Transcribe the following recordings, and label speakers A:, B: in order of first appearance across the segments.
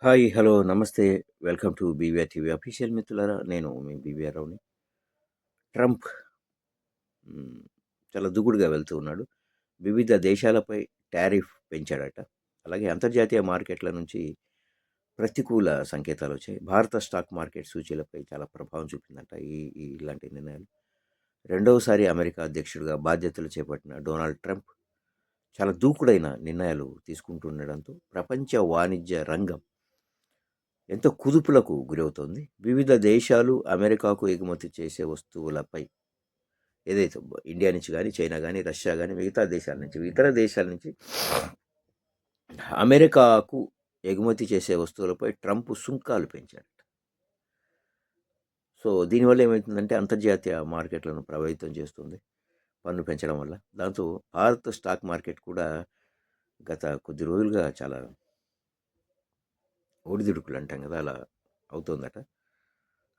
A: Hi, hello, నమస్తే. Welcome to BVR TV official మిత్రులారా. నేను మీ బీవీఆర్ రావుని. ట్రంప్ మ్, చాలా దూకుడుగా వెళ్తూ ఉన్నాడు. వివిధ దేశాలపై టారిఫ్ పెంచాడట. అలాగే అంతర్జాతీయ మార్కెట్ల నుంచి ప్రతికూల సంకేతాలు వచ్చాయి. భారత స్టాక్ మార్కెట్ సూచీలపై చాలా ప్రభావం చూపిందట ఇలాంటి నిర్ణయాలు. రెండవసారి అమెరికా అధ్యక్షుడిగా బాధ్యతలు చేపట్టిన డొనాల్డ్ ట్రంప్ చాలా దూకుడైన నిర్ణయాలు తీసుకుంటుండడంతో ప్రపంచ వాణిజ్య రంగం ఎంతో కుదుపులకు గురవుతోంది. వివిధ దేశాలు అమెరికాకు ఎగుమతి చేసే వస్తువులపై ఏదైతే ఇండియా నుంచి కానీ, చైనా కానీ, రష్యా కానీ, మిగతా దేశాల నుంచి, ఇతర దేశాల నుంచి అమెరికాకు ఎగుమతి చేసే వస్తువులపై ట్రంప్ సుంకాలు పెంచాడు. సో దీనివల్ల ఏమవుతుందంటే అంతర్జాతీయ మార్కెట్లను ప్రభావితం చేస్తుంది పన్ను పెంచడం వల్ల. దాంతో భారత స్టాక్ మార్కెట్ కూడా గత కొద్ది రోజులుగా చాలా ఒడిదుడుకులు అంటాం కదా, అలా అవుతోందట.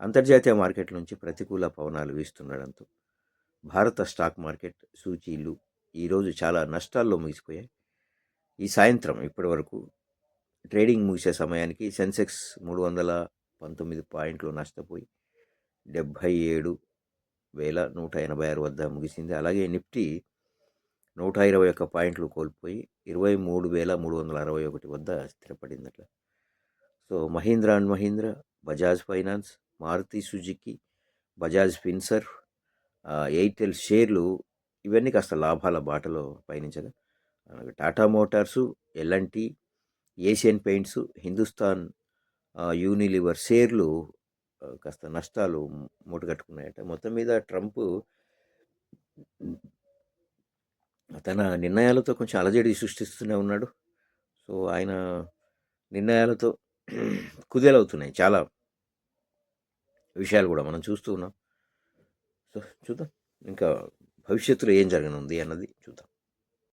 A: అంతర్జాతీయ మార్కెట్ నుంచి ప్రతికూల పవనాలు వీస్తుండడంతో భారత స్టాక్ మార్కెట్ సూచీలు ఈరోజు చాలా నష్టాల్లో ముగిసిపోయాయి. ఈ సాయంత్రం ఇప్పటి వరకు ట్రేడింగ్ ముగిసే సమయానికి సెన్సెక్స్ 319 పాయింట్లు నష్టపోయి 77,186 వద్ద ముగిసింది. అలాగే నిఫ్టీ 121 పాయింట్లు కోల్పోయి 23,361 వద్ద స్థిరపడిందట. So Mahindra and Mahindra, Bajaj Finance, Maruti Suzuki, Bajaj Finserv, Airtel షేర్లు ఇవన్నీ కాస్త లాభాల బాటలో పయనించగా, Tata Motors, LNT, Asian Paints, Hindustan Unilever షేర్లు కాస్త నష్టాలు మూటగట్టుకున్నాయట. మొత్తం మీద ట్రంప్ తన నిర్ణయాలతో కొంచెం అలజడి సృష్టిస్తూనే ఉన్నాడు. సో ఆయన నిర్ణయాలతో కుదేలవుతున్నాయి చాలా విషయాలు కూడా మనం చూస్తూ ఉన్నాం. సో చూద్దాం ఇంకా భవిష్యత్తులో ఏం జరగనుంది అన్నది చూద్దాం.